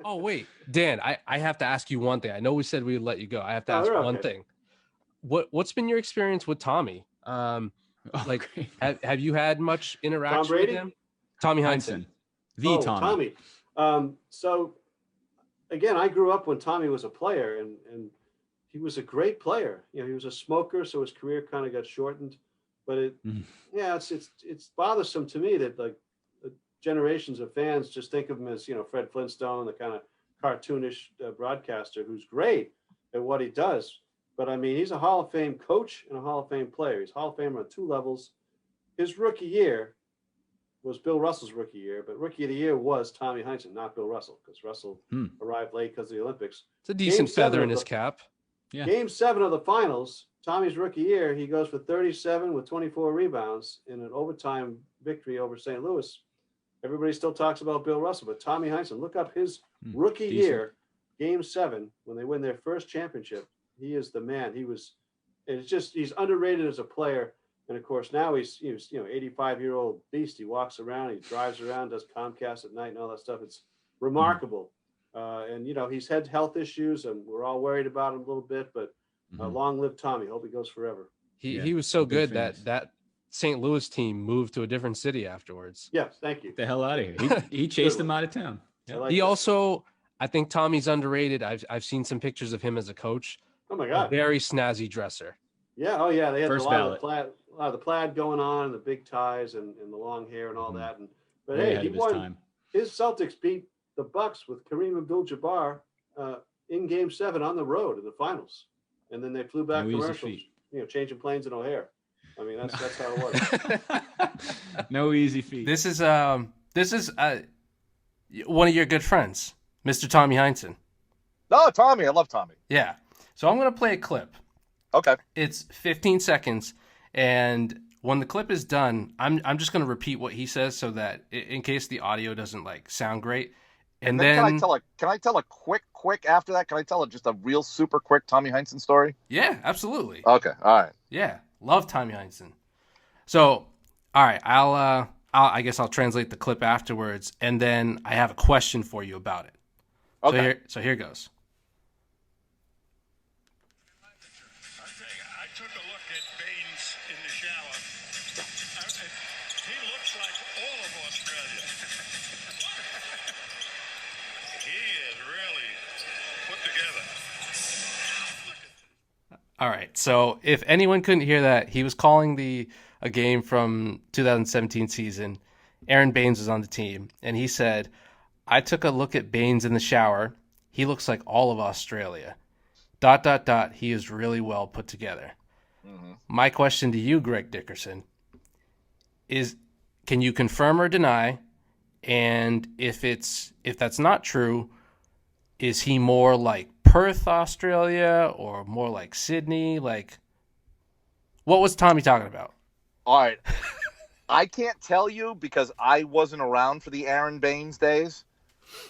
Oh, wait, Dan, I have to ask you one thing. I know we said we'd let you go. I have to ask one thing. What's been your experience with Tommy? Have you had much interaction with him? Tommy Heinsohn. Tommy. So again, I grew up when Tommy was a player, and he was a great player. You know, he was a smoker, so his career kind of got shortened. But it's bothersome to me that like generations of fans just think of him as, you know, Fred Flintstone, the kind of cartoonish broadcaster who's great at what he does. But I mean, he's a Hall of Fame coach and a Hall of Fame player. He's Hall of Famer on 2 levels. His rookie year was Bill Russell's rookie year, but rookie of the year was Tommy Heinsohn, not Bill Russell, because Russell arrived late because of the Olympics. It's a decent feather in his cap. Yeah. Game 7 of the finals, Tommy's rookie year, he goes for 37 with 24 rebounds in an overtime victory over St. Louis. Everybody still talks about Bill Russell, but Tommy Heinsohn, look up his rookie year, Game 7, when they win their first championship. He is the man. He's underrated as a player. And of course, now he's 85-year-old beast. He walks around, he drives around, does Comcast at night and all that stuff. It's remarkable. And, you know, he's had health issues and we're all worried about him a little bit, but long live Tommy. Hope he goes forever. He was so good that St. Louis team moved to a different city afterwards. Yes, thank you. The hell out of here. He chased him out of town. Yep. I think Tommy's underrated. I've seen some pictures of him as a coach. Oh my God. A very snazzy dresser. Yeah. Oh yeah. They had a lot of the plaid going on, and the big ties and the long hair and all that. But hey, he won. His Celtics beat the Bucks with Kareem Abdul-Jabbar in Game 7 on the road in the finals, and then they flew back commercials. You know, changing planes in O'Hare. I mean, that's how it was. No easy feat. This is one of your good friends, Mr. Tommy Heinsohn. No, Tommy. I love Tommy. Yeah. So I'm going to play a clip. Okay. It's 15 seconds, and when the clip is done, I'm just going to repeat what he says so that in case the audio doesn't like sound great. And then can I tell a quick after that? Can I tell just a real super quick Tommy Heinsohn story? Yeah, absolutely. Okay. All right. Yeah. Love Tommy Heinsohn. So, all right, I guess I'll translate the clip afterwards, and then I have a question for you about it. Okay. So here goes. I took a look at Baines in the shower. He looks like all of Australia. He is really put together. All right. So if anyone couldn't hear that, he was calling a game from 2017 season. Aaron Baines was on the team, and he said, "I took a look at Baines in the shower. He looks like all of Australia. ... He is really well put together." Mm-hmm. My question to you, Greg Dickerson, is: can you confirm or deny? And if that's not true, is he more like Perth, Australia, or more like Sydney? Like, what was Tommy talking about? All right. I can't tell you because I wasn't around for the Aaron Baines days,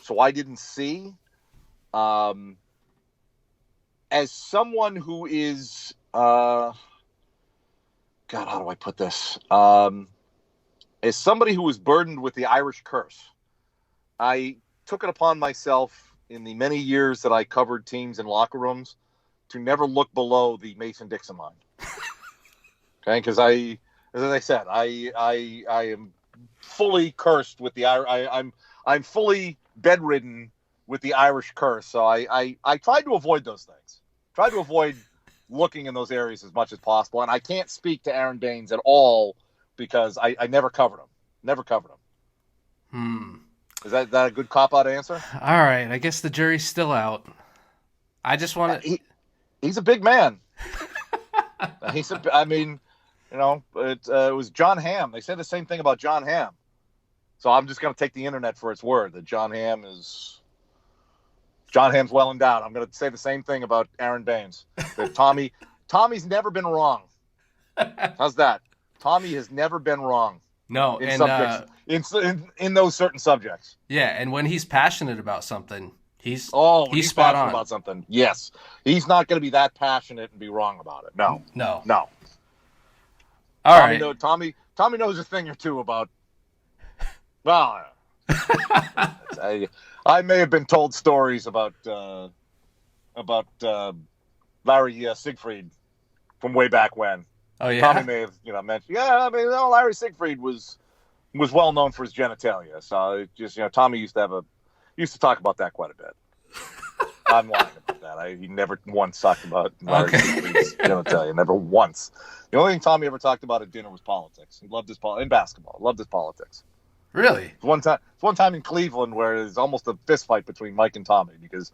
so I didn't see. As someone who is, God, how do I put this? As somebody who was burdened with the Irish curse, I took it upon myself in the many years that I covered teams in locker rooms to never look below the Mason-Dixon line. Okay, because as I said, I am fully cursed with the I'm fully bedridden with the Irish curse. So I tried to avoid those things. Tried to avoid looking in those areas as much as possible. And I can't speak to Aaron Baines at all because I never covered him. Never covered him. Is that a good cop-out answer? All right. I guess the jury's still out. I just want to... He's a big man. It was John Hamm. They said the same thing about John Hamm. So I'm just going to take the internet for its word that John Hamm's well endowed. I'm going to say the same thing about Aaron Baines. That Tommy's never been wrong. How's that? Tommy has never been wrong. No, in those certain subjects. Yeah, and when he's passionate about something, he's spot on about something. Yes, he's not going to be that passionate and be wrong about it. No. All right. Tommy knows a thing or two about. Well, I may have been told stories about Larry Siegfried from way back when. Oh yeah. Tommy may have mentioned. Yeah, I mean, Larry Siegfried was well known for his genitalia. So it just Tommy used to talk about that quite a bit. I'm lying about that. He never once talked about Larry Siegfried's genitalia. Never once. The only thing Tommy ever talked about at dinner was politics. He loved in basketball. Loved his politics. Really? One time in Cleveland where there's almost a fist fight between Mike and Tommy because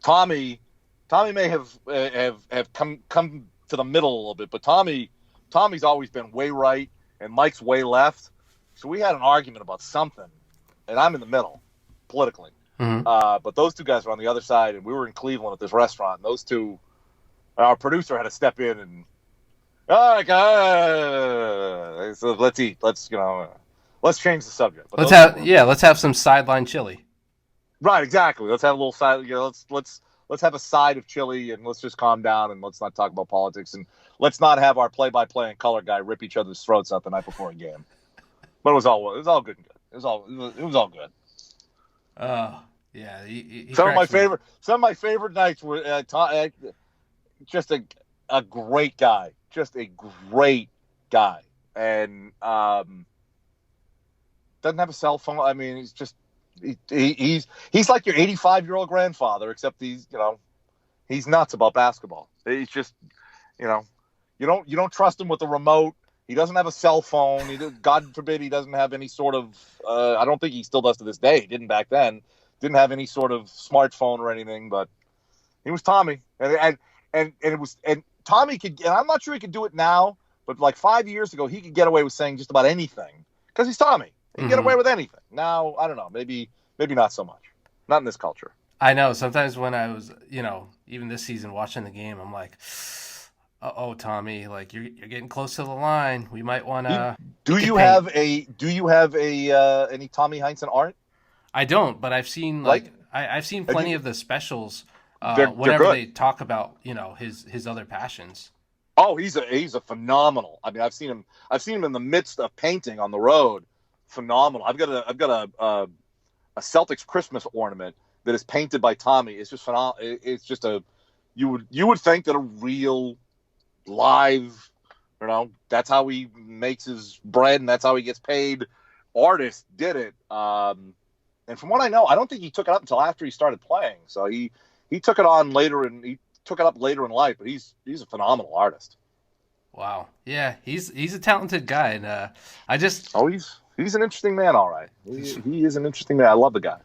Tommy may have come to the middle a little bit, but Tommy's always been way right and Mike's way left. So we had an argument about something, and I'm in the middle politically. Mm-hmm. But those two guys were on the other side, and we were in Cleveland at this restaurant. And those two, our producer had to step in and, all right, guys, so let's eat. Let's change the subject. But let's have some sideline chili. Right, exactly. Let's have a little side. Let's have a side of chili, and let's just calm down, and let's not talk about politics, and let's not have our play-by-play and color guy rip each other's throats out the night before a game. But it was all good and good. It was all good. Oh yeah. He some of my favorite nights were just a great guy, and doesn't have a cell phone. I mean, he's just he's like your 85-year-old grandfather, except he's nuts about basketball. He's just you don't trust him with the remote. He doesn't have a cell phone. God forbid he doesn't have any sort of. I don't think he still does to this day. He didn't back then. Didn't have any sort of smartphone or anything. But he was Tommy, and Tommy could. And I'm not sure he could do it now. But like 5 years ago, he could get away with saying just about anything because he's Tommy. He can get away with anything. Now I don't know. Maybe not so much. Not in this culture. I know. Sometimes when I was, even this season watching the game, I'm like. Uh-oh, Tommy, like you're getting close to the line. We might want to. Do you have any Tommy Heinsohn art? I don't, but I've seen I've seen plenty of the specials whenever they're they talk about his other passions. Oh, he's a phenomenal. I mean, I've seen him in the midst of painting on the road. Phenomenal. I've got a Celtics Christmas ornament that is painted by Tommy. It's just phenomenal. It's just you would think that a real live, that's how he makes his bread and that's how he gets paid. Artist did it, and from what I know, I don't think he took it up until after he started playing. So he took it on later and he took it up later in life. But he's a phenomenal artist. Wow, yeah, he's a talented guy, and he's an interesting man. All right, he is an interesting man. I love the guy.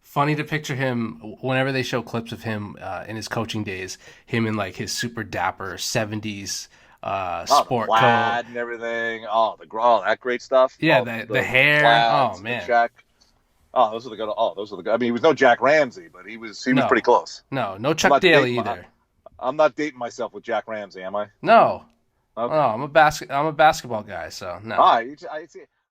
Funny to picture him whenever they show clips of him in his coaching days, him in like his super dapper 70s sport the plaid coat and everything. That great stuff. Yeah, the hair. Plaids, oh man. Those are the good. I mean, he was no Jack Ramsey, but he was pretty close. No Chuck Daly either. I'm not dating myself with Jack Ramsey, am I? No. Okay. No, I'm a basketball guy, so no. I see.